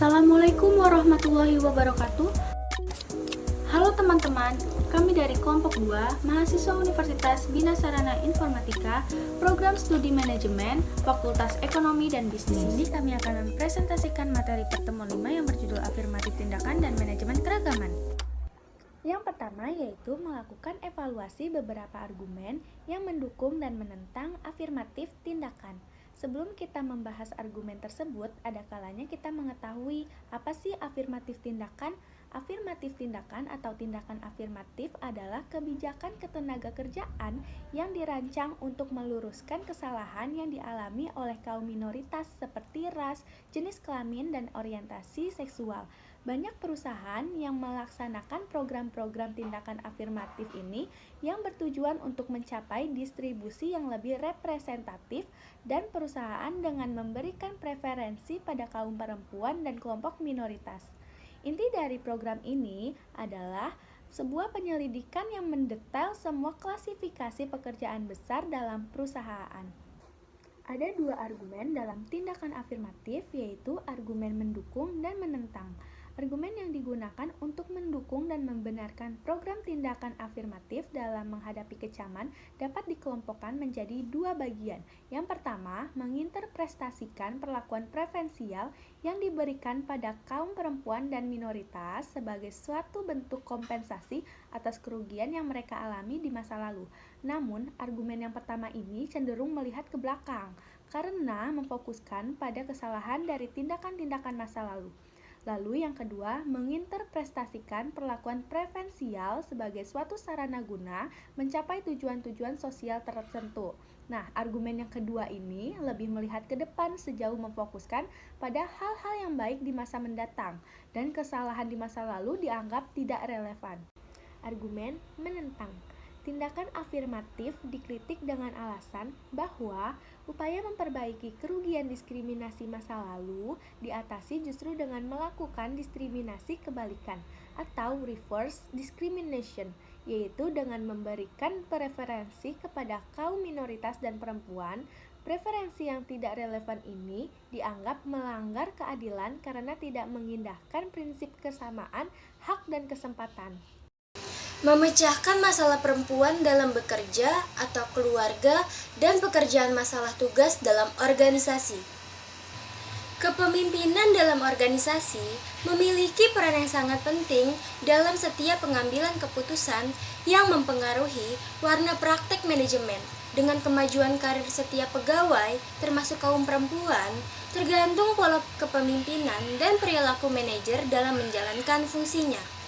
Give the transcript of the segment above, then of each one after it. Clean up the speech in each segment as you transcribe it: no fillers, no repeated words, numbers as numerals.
Assalamualaikum warahmatullahi wabarakatuh. Halo teman-teman, kami dari kelompok 2, mahasiswa Universitas Bina Sarana Informatika, Program Studi Manajemen, Fakultas Ekonomi dan Bisnis. Di sini kami akan mempresentasikan materi pertemuan 5 yang berjudul Afirmatif Tindakan dan Manajemen Keragaman. Yang pertama yaitu melakukan evaluasi beberapa argumen yang mendukung dan menentang afirmatif tindakan. Sebelum kita membahas argumen tersebut, ada kalanya kita mengetahui apa sih afirmatif tindakan. Afirmatif tindakan atau tindakan afirmatif adalah kebijakan ketenagakerjaan yang dirancang untuk meluruskan kesalahan yang dialami oleh kaum minoritas seperti ras, jenis kelamin, dan orientasi seksual. Banyak perusahaan yang melaksanakan program-program tindakan afirmatif ini yang bertujuan untuk mencapai distribusi yang lebih representatif dan perusahaan dengan memberikan preferensi pada kaum perempuan dan kelompok minoritas. Inti dari program ini adalah sebuah penyelidikan yang mendetail semua klasifikasi pekerjaan besar dalam perusahaan. Ada dua argumen dalam tindakan afirmatif, yaitu argumen mendukung dan menentang. Argumen yang digunakan untuk mendukung dan membenarkan program tindakan afirmatif dalam menghadapi kecaman dapat dikelompokkan menjadi dua bagian. Yang pertama, menginterpretasikan perlakuan preferensial yang diberikan pada kaum perempuan dan minoritas sebagai suatu bentuk kompensasi atas kerugian yang mereka alami di masa lalu. Namun, argumen yang pertama ini cenderung melihat ke belakang karena memfokuskan pada kesalahan dari tindakan-tindakan masa lalu. Lalu yang kedua, menginterpretasikan perlakuan preferensial sebagai suatu sarana guna mencapai tujuan-tujuan sosial tertentu. Nah, argumen yang kedua ini lebih melihat ke depan sejauh memfokuskan pada hal-hal yang baik di masa mendatang dan kesalahan di masa lalu dianggap tidak relevan. Argumen menentang. Tindakan afirmatif dikritik dengan alasan bahwa upaya memperbaiki kerugian diskriminasi masa lalu diatasi justru dengan melakukan diskriminasi kebalikan atau reverse discrimination, yaitu dengan memberikan preferensi kepada kaum minoritas dan perempuan. Preferensi yang tidak relevan ini dianggap melanggar keadilan karena tidak mengindahkan prinsip kesamaan hak dan kesempatan. Memecahkan masalah perempuan dalam bekerja atau keluarga dan pekerjaan masalah tugas dalam organisasi. Kepemimpinan dalam organisasi memiliki peran yang sangat penting dalam setiap pengambilan keputusan yang mempengaruhi warna praktek manajemen. Dengan kemajuan karir setiap pegawai, termasuk kaum perempuan, tergantung pola kepemimpinan dan perilaku manajer dalam menjalankan fungsinya.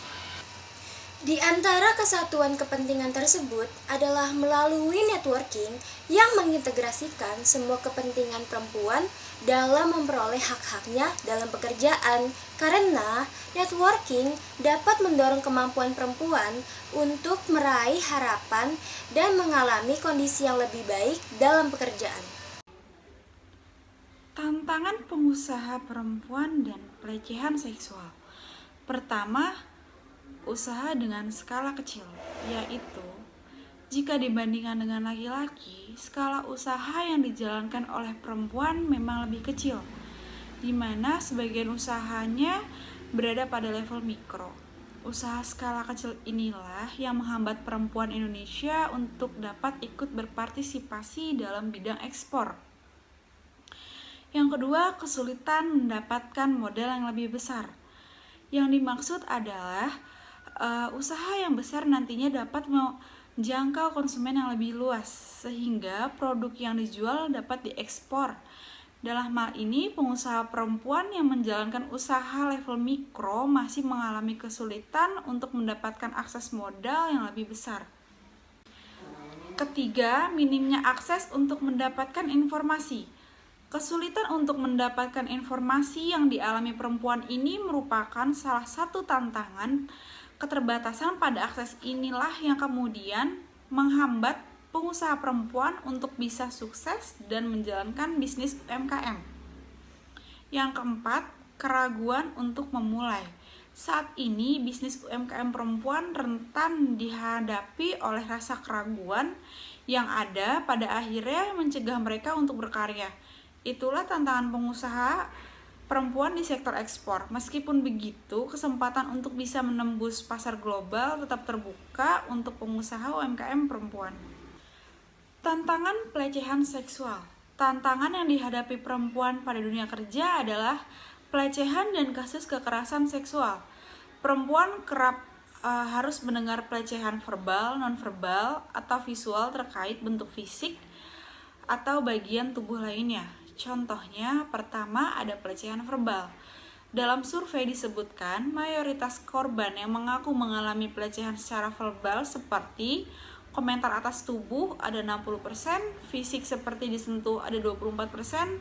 Di antara kesatuan kepentingan tersebut adalah melalui networking yang mengintegrasikan semua kepentingan perempuan dalam memperoleh hak-haknya dalam pekerjaan, karena networking dapat mendorong kemampuan perempuan untuk meraih harapan dan mengalami kondisi yang lebih baik dalam pekerjaan. Tantangan pengusaha perempuan dan pelecehan seksual. Pertama, usaha dengan skala kecil, yaitu jika dibandingkan dengan laki-laki, skala usaha yang dijalankan oleh perempuan memang lebih kecil, di mana sebagian usahanya berada pada level mikro. Usaha skala kecil inilah yang menghambat perempuan Indonesia untuk dapat ikut berpartisipasi dalam bidang ekspor. Yang kedua, kesulitan mendapatkan modal yang lebih besar. Yang dimaksud adalah usaha yang besar nantinya dapat menjangkau konsumen yang lebih luas, sehingga produk yang dijual dapat diekspor. Dalam hal ini, pengusaha perempuan yang menjalankan usaha level mikro masih mengalami kesulitan untuk mendapatkan akses modal yang lebih besar. Ketiga, minimnya akses untuk mendapatkan informasi. Kesulitan untuk mendapatkan informasi yang dialami perempuan ini merupakan salah satu tantangan. Keterbatasan pada akses inilah yang kemudian menghambat pengusaha perempuan untuk bisa sukses dan menjalankan bisnis UMKM. Yang keempat, keraguan untuk memulai. Saat ini bisnis UMKM perempuan rentan dihadapi oleh rasa keraguan yang ada pada akhirnya mencegah mereka untuk berkarya. Itulah tantangan pengusaha perempuan di sektor ekspor. Meskipun begitu, kesempatan untuk bisa menembus pasar global tetap terbuka untuk pengusaha UMKM perempuan. Tantangan pelecehan seksual. Tantangan yang dihadapi perempuan pada dunia kerja adalah pelecehan dan kasus kekerasan seksual. Perempuan kerap harus mendengar pelecehan verbal, nonverbal, atau visual terkait bentuk fisik atau bagian tubuh lainnya. Contohnya, pertama ada pelecehan verbal. Dalam survei disebutkan, mayoritas korban yang mengaku mengalami pelecehan secara verbal seperti komentar atas tubuh ada 60%, fisik seperti disentuh ada 24%,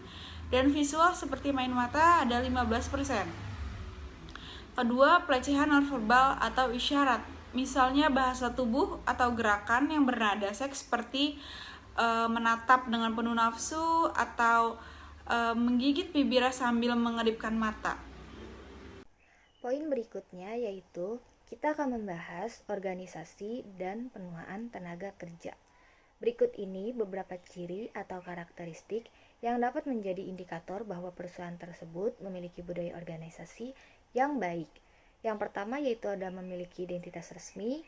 dan visual seperti main mata ada 15%. Kedua, pelecehan nonverbal atau isyarat. Misalnya bahasa tubuh atau gerakan yang bernada seks seperti menatap dengan penuh nafsu atau menggigit bibir sambil mengedipkan mata. Poin berikutnya yaitu kita akan membahas organisasi dan penuaan tenaga kerja. Berikut ini beberapa ciri atau karakteristik yang dapat menjadi indikator bahwa perusahaan tersebut memiliki budaya organisasi yang baik. Yang pertama yaitu ada memiliki identitas resmi.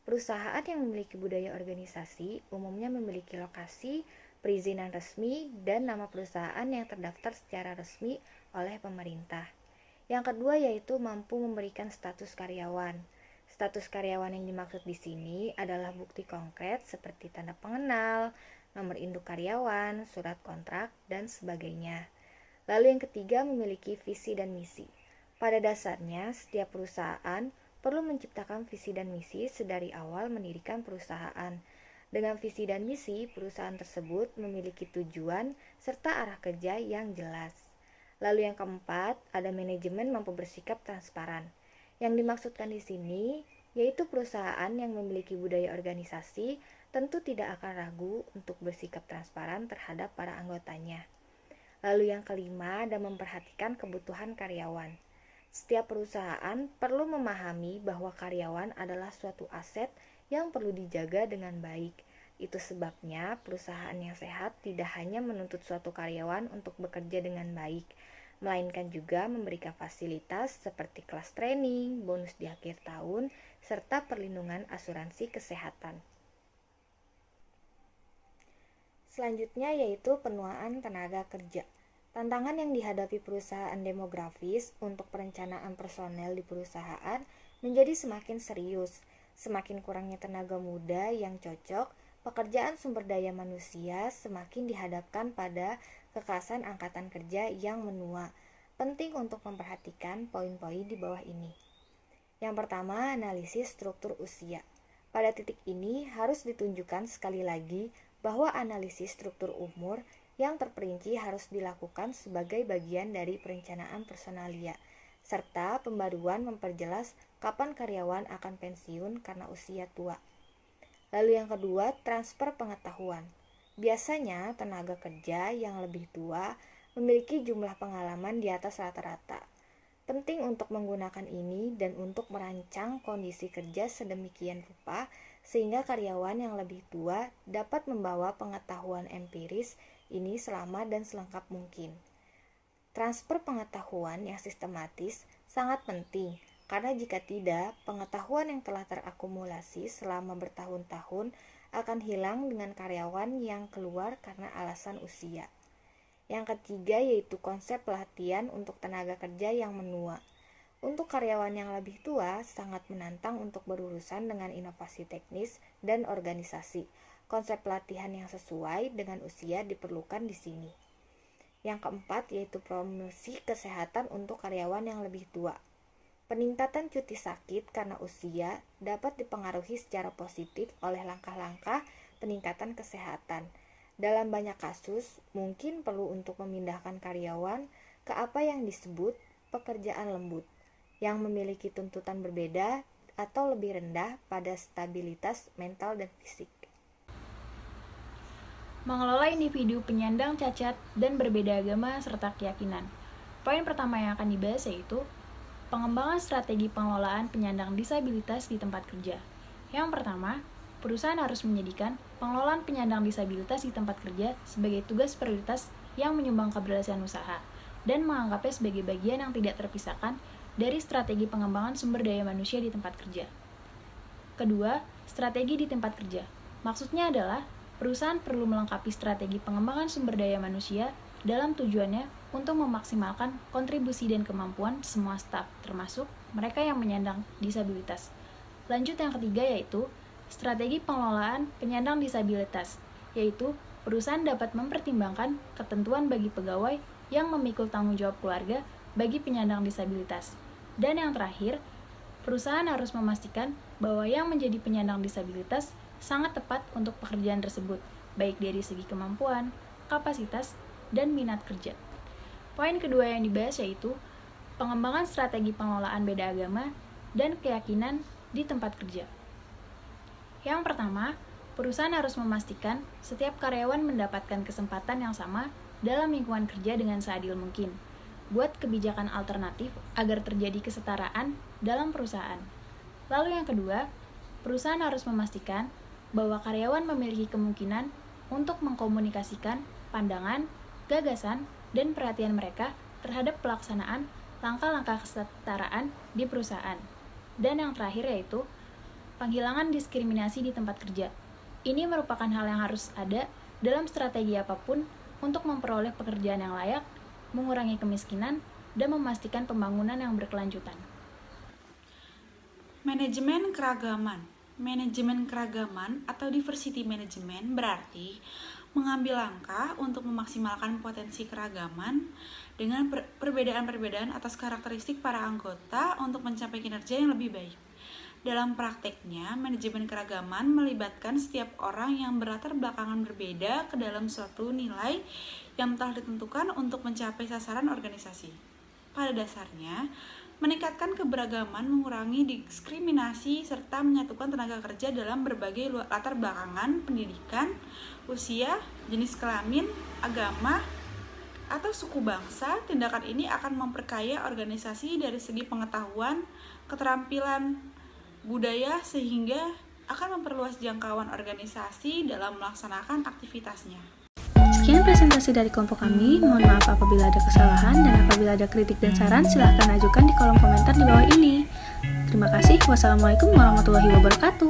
Perusahaan yang memiliki budaya organisasi umumnya memiliki lokasi, perizinan resmi, dan nama perusahaan yang terdaftar secara resmi oleh pemerintah. Yang kedua yaitu mampu memberikan status karyawan. Status karyawan yang dimaksud di sini adalah bukti konkret seperti tanda pengenal, nomor induk karyawan, surat kontrak, dan sebagainya. Lalu yang ketiga memiliki visi dan misi. Pada dasarnya, setiap perusahaan perlu menciptakan visi dan misi sedari awal mendirikan perusahaan. Dengan visi dan misi, perusahaan tersebut memiliki tujuan serta arah kerja yang jelas. Lalu yang keempat, ada manajemen mampu bersikap transparan. Yang dimaksudkan di sini yaitu perusahaan yang memiliki budaya organisasi tentu tidak akan ragu untuk bersikap transparan terhadap para anggotanya. Lalu yang kelima, ada memperhatikan kebutuhan karyawan. Setiap perusahaan perlu memahami bahwa karyawan adalah suatu aset yang perlu dijaga dengan baik. Itu sebabnya perusahaan yang sehat tidak hanya menuntut suatu karyawan untuk bekerja dengan baik, melainkan juga memberikan fasilitas seperti kelas training, bonus di akhir tahun, serta perlindungan asuransi kesehatan. Selanjutnya yaitu penuaan tenaga kerja. Tantangan yang dihadapi perusahaan demografis untuk perencanaan personel di perusahaan menjadi semakin serius. Semakin kurangnya tenaga muda yang cocok, pekerjaan sumber daya manusia semakin dihadapkan pada kekerasan angkatan kerja yang menua. Penting untuk memperhatikan poin-poin di bawah ini. Yang pertama, analisis struktur usia. Pada titik ini harus ditunjukkan sekali lagi bahwa analisis struktur umur yang terperinci harus dilakukan sebagai bagian dari perencanaan personalia, serta pembaruan memperjelas kapan karyawan akan pensiun karena usia tua. Lalu yang kedua, transfer pengetahuan. Biasanya tenaga kerja yang lebih tua memiliki jumlah pengalaman di atas rata-rata. Penting untuk menggunakan ini dan untuk merancang kondisi kerja sedemikian rupa sehingga karyawan yang lebih tua dapat membawa pengetahuan empiris ini selama dan selengkap mungkin. Transfer pengetahuan yang sistematis sangat penting karena jika tidak, pengetahuan yang telah terakumulasi selama bertahun-tahun akan hilang dengan karyawan yang keluar karena alasan usia. Yang ketiga yaitu konsep pelatihan untuk tenaga kerja yang menua. Untuk karyawan yang lebih tua, sangat menantang untuk berurusan dengan inovasi teknis dan organisasi. Konsep pelatihan yang sesuai dengan usia diperlukan di sini. Yang keempat yaitu promosi kesehatan untuk karyawan yang lebih tua. Peningkatan cuti sakit karena usia dapat dipengaruhi secara positif oleh langkah-langkah peningkatan kesehatan. Dalam banyak kasus, mungkin perlu untuk memindahkan karyawan ke apa yang disebut pekerjaan lembut, yang memiliki tuntutan berbeda atau lebih rendah pada stabilitas mental dan fisik. Mengelola individu penyandang cacat dan berbeda agama serta keyakinan. Poin pertama yang akan dibahas yaitu pengembangan strategi pengelolaan penyandang disabilitas di tempat kerja. Yang pertama, perusahaan harus menjadikan pengelolaan penyandang disabilitas di tempat kerja sebagai tugas prioritas yang menyumbang keberhasilan usaha. dan menganggapnya sebagai bagian yang tidak terpisahkan dari strategi pengembangan sumber daya manusia di tempat kerja. Kedua, strategi di tempat kerja. Maksudnya adalah perusahaan perlu melengkapi strategi pengembangan sumber daya manusia dalam tujuannya untuk memaksimalkan kontribusi dan kemampuan semua staf, termasuk mereka yang menyandang disabilitas. Lanjut yang ketiga yaitu strategi pengelolaan penyandang disabilitas, yaitu perusahaan dapat mempertimbangkan ketentuan bagi pegawai yang memikul tanggung jawab keluarga bagi penyandang disabilitas. Dan yang terakhir, perusahaan harus memastikan bahwa yang menjadi penyandang disabilitas sangat tepat untuk pekerjaan tersebut, baik dari segi kemampuan, kapasitas, dan minat kerja. Poin kedua yang dibahas yaitu pengembangan strategi pengelolaan beda agama dan keyakinan di tempat kerja. Yang pertama, perusahaan harus memastikan setiap karyawan mendapatkan kesempatan yang sama dalam lingkungan kerja dengan seadil mungkin. Buat kebijakan alternatif agar terjadi kesetaraan dalam perusahaan. Lalu yang kedua, perusahaan harus memastikan bahwa karyawan memiliki kemungkinan untuk mengkomunikasikan pandangan, gagasan, dan perhatian mereka terhadap pelaksanaan langkah-langkah kesetaraan di perusahaan. Dan yang terakhir yaitu penghilangan diskriminasi di tempat kerja. Ini merupakan hal yang harus ada dalam strategi apapun untuk memperoleh pekerjaan yang layak, mengurangi kemiskinan, dan memastikan pembangunan yang berkelanjutan. Manajemen keragaman. Manajemen keragaman atau diversity management berarti mengambil langkah untuk memaksimalkan potensi keragaman dengan perbedaan-perbedaan atas karakteristik para anggota untuk mencapai kinerja yang lebih baik. Dalam prakteknya, manajemen keragaman melibatkan setiap orang yang berlatar belakangan berbeda ke dalam suatu nilai yang telah ditentukan untuk mencapai sasaran organisasi. Pada dasarnya, meningkatkan keberagaman, mengurangi diskriminasi, serta menyatukan tenaga kerja dalam berbagai latar belakangan, pendidikan, usia, jenis kelamin, agama, atau suku bangsa. Tindakan ini akan memperkaya organisasi dari segi pengetahuan, keterampilan, budaya, sehingga akan memperluas jangkauan organisasi dalam melaksanakan aktivitasnya. Sekian presentasi dari kelompok kami. Mohon maaf apabila ada kesalahan, dan apabila ada kritik dan saran, silahkan ajukan di kolom komentar di bawah ini. Terima kasih. Wassalamualaikum warahmatullahi wabarakatuh.